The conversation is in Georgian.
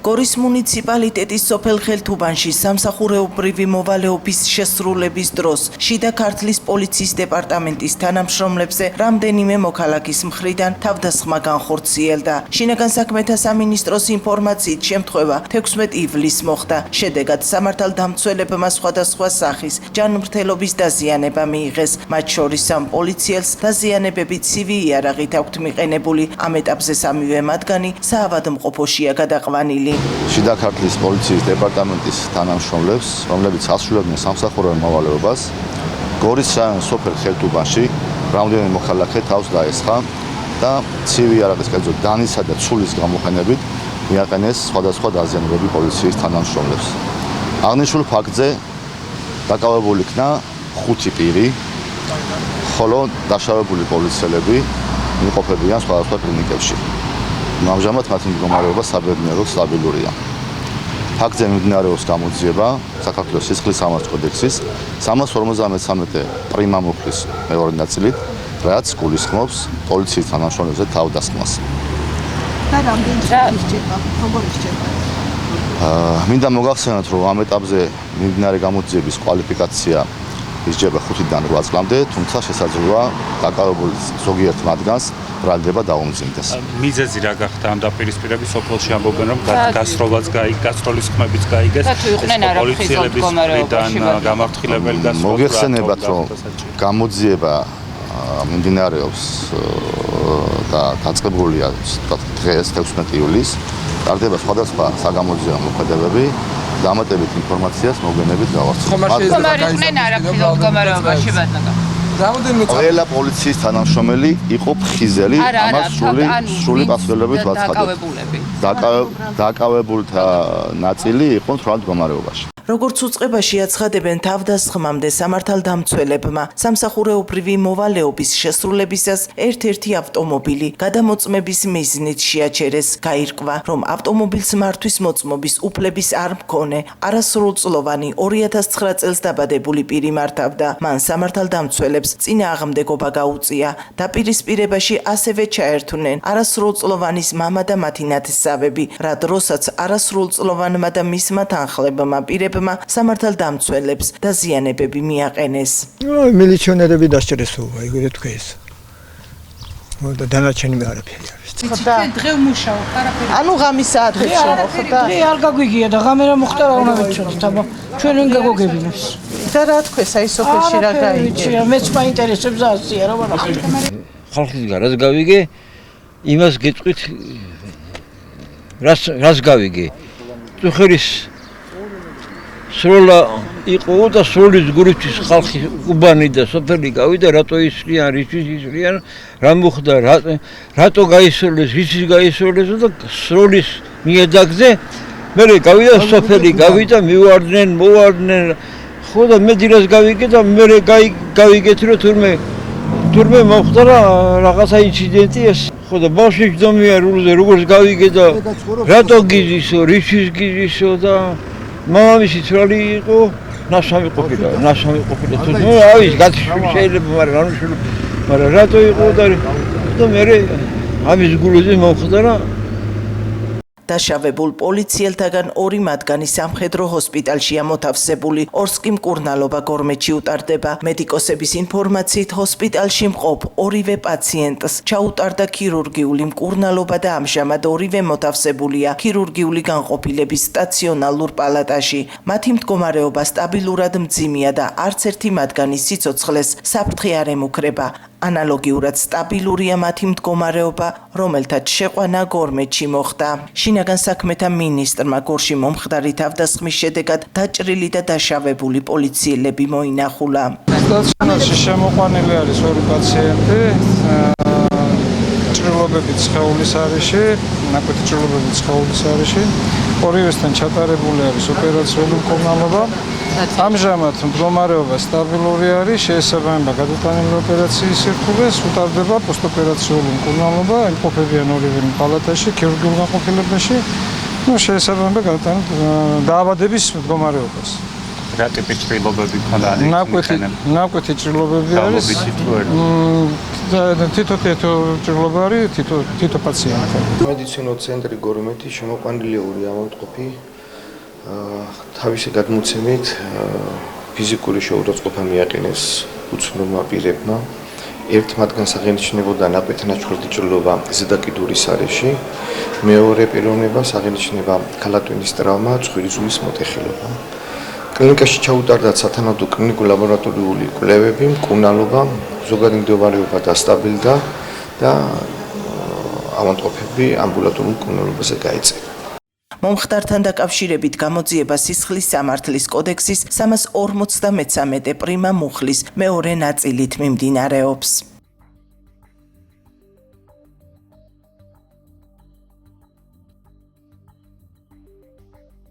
გორის მუნიციპალიტეტის სოფელ ხელთუბანში სამსახურეობრივი მოვალეობის შესრულების დროს შიდა ქართლის პოლიციის დეპარტამენტის თანამშრომლებზე რამდენიმე მოქალაქის მხრიდან თავდასხმა განხორციელდა. შინაგან საქმეთა სამინისტროს ინფორმაციით შემთხვევა 16 ივლისს მოხდა. შედეგად სამართალდამცველებმა სხვადასხვა სახის ჯანმრთელობის დაზიანება მიიღეს. მათ შორის სამ პოლიციელს დაზიანებები ცივი იარაღით აქვთ მიყენებული. ამ ეტაპზე სამივე მათგანი საავადმყოფოშია გადაყვანილი. შიდა ქართლის პოლიციის დეპარტამენტის თანამშრომლებს, რომლებიც ასრულებდნენ სამსახურეობრივ მოვალეობას, გორის რაიონის სოფელ ხელთუბანში რამდენიმე მოქალაქე თავს დაესხა და ცივი იარაღის კერძო დანისა და ცულის გამოყენებით მიაყენეს სხვადასხვა დაზიანებები პოლიციის თანამშრომლებს. აღნიშნულ ფაქტზე დაკავებული იქნა 5 პირი, ხოლო დაშავებული პოლიციელები იმყოფებიან სხვადასხვა კლინიკებში. ამჟამად მათი მდგომარეობა საბედნიეროდ სტაბილურია. ფაქტზე მიმდინარეობს გამოძიება საქართველოს სისხლის სამართლის კოდექსის 353 პრიმა მუხლის მეორე ნაწილით, რაც გულისხმობს პოლიციის თანამშრომლებზე თავდასხმას. და რამდენი წელი რჩება? როგორ რჩება? მინდა მოგახსენოთ, რომ ამ ეტაპზე მიმდინარე გამოძიების კვალიფიკაცია ისჯება 5-დან 8 წლამდე, თუმცა შესაძლოა დაკავებულ ზოგიერთ მათგანს ბრალდება დაუმძიმდეს. მიზეზი რა გახდა ამ დაპირისპირების სოფელში ამბობენ, რომ გასროლაც გასროლის ხმებიც გაიგეს. პოლიციელების მხრიდან გამაფრთხილებელი და მოგეხსენებათ, რომ გამოძიება მიმდინარეობს და დაწყებულია დღეს 16 ივლისს. ტარდება სხვადასხვა საგამოძიებო მოქმედებები. დამატებით ინფორმაციას მოგვიანებით გავარცხავთ. ყველა პოლიციის თანამშრომელი იყო ფხიზელი, ამას სრული პასუხისმგებლობით ვაცხადებ. დაკავებულთა ნაწილი იყო თვალ მდგომარეობაში. როგორც უწყებაში აცხადებენ თავდასხმამდე სამართალდამცველებმა სამსახურეობრივი მოვალეობის შესრულებისას ერთ-ერთი ავტომობილი გადამოწმების მიზნით შეაჩერეს. გაირკვა, რომ ავტომობილს მართვის მოწმობის უფლების არ მქონე არასრულწლოვანი 2009 წელს დაბადებული პირი მართავდა. მან სამართალდამცველებს წინააღმდეგობა გაუწია. დაპირისპირებაში ასევე ჩაერთვნენ არასრულწლოვანის მამა და მათი ნათესავები, რა დროსაც არასრულწლოვანმა და მისმა თანხლებმა პირებმა სამართალდამცველებს დაზიანებები მიაყენეს. მილიციონერები დასჭირეს ეგრე თქვეს. და დანარჩენი არაფერი არის. დღე მუშაობ, არაფერი. ანუ ღამის საათებში მოხდა. დღე არ გაგვიგია და ღამე რა მოხდა რა უნდა ვიცოდეთ, აბა ჩვენ ვინ გაგოგებინებს. და რა თქვეს აი სოფელში რა გაიგე? მეც მაინტერესებს ასია რა ვარ. ხალხისგან რაც გავიგე, იმას გეტყვით რას გავიგე. წუხერის სროლა იყო და სროლის გურისთვის ხალხი უბანი და სოფელი გავიდა, რატო ისრიან, რისთვის ისრიან, რა მოხდა, რატო გაისროლეს, ისთვის გაისროლეს და სროლის მიედაგზე მე გავიდა სოფელი, გავიდა, მოვარდნენ, ხო და მე დილას გავიგე და მე გავიგეთ, რომ თურმე მოხდა რაღაცა ინციდენტი ეს. ხო და ბავშვი ჯდომია რულზე, როგორც გავიგე და რატო გიზისო, რისთვის გიზისო და მამამისი თვალი იყო, ნასვამი ყოფილა, თუმცა ავის გათიშული შეიძლება, მაგრამ რატო იყო და მე ამის გულზე მომხდა რა. დაშავებულ პოლიციელთაგან 2 მათგანი სამხედრო ჰოსპიტალშია მოთავსებული. 2-ს კი მკურნალობა გორმეთში უტარდება. მედიკოსების ინფორმაციით ჰოსპიტალში მყოფ 2-ვე პაციენტს ჩაუტარდა ქირურგიული მკურნალობა და ამჟამად 2-ვე მოთავსებულია ქირურგიული განყოფილების სტაციონალურ პალატაში. მათი მდგომარეობა სტაბილურად მძიმეა და არც ერთი მათგანის სიცოცხლეს საფრთხე არ ემუქრება. ანალოგიურად სტაბილურია მათი მდგომარეობა, რომელთაც შეყვანა გორმეთში მოხდა. შინაგან საქმეთა მინისტრმა გორში მომხდარი თავდასხმის შედეგად დაჭრილი და დაშავებული პოლიციელები მოინახულა. სტაციონარში შემოყვანილი არის 2 პაციენტი, ჭრილობებით სხეულის არეში, ნაკვეთი ჭრილობებით სხეულის არეში. 2-ვესთან ჩატარებული არის ოპერაციული მკურნალობა. ამჟამად მდგომარეობა სტაბილური არის, შეესაბამება გადატანილი ოპერაციის სირთულეს, უტარდება პოსტოპერაციული მკურნალობა, იმყოფებიან 2-ვე პალატაში, ქირურგიულ განყოფილებაში, შეესაბამება გადატანილი დაავადების მდგომარეობას. რა ტიპის ჭრილობები ქონდა? ნაკვეთი ჭრილობები არის. თითო ჭრილობა არის, თითო პაციენტი. მედიცინო ცენტრი გორმეთი შემოყვანილი ორი ავადმყოფი თავისი გადმოცემით ფიზიკური შეურაცხყოფა მიაყენეს უცნობმა პირებმა. ერთ მათგანს აღენიშნებოდა ნაკვეთნაჩუქრთი ჭრილობა ზედაკიდურის არეში, მეორე პიროვნებას აღენიშნება ქალატვინის ტრავმა, ცხვირისძურის მოტეხილობა. კლინიკაში ჩაუტარდა სათანადო კლინიკურ-ლაბორატორიული კვლევები, მკურნალობა, ზოგადი მდგომარეობა დასტაბილდა და ავადმყოფები ამბულატორულ მკურნალობაზე გაეწევა. მომხდართან დაკავშირებით გამოძიება სისხლის სამართლის კოდექსის 353 პრიმა მუხლის მეორე ნაწილით მიმდინარეობს.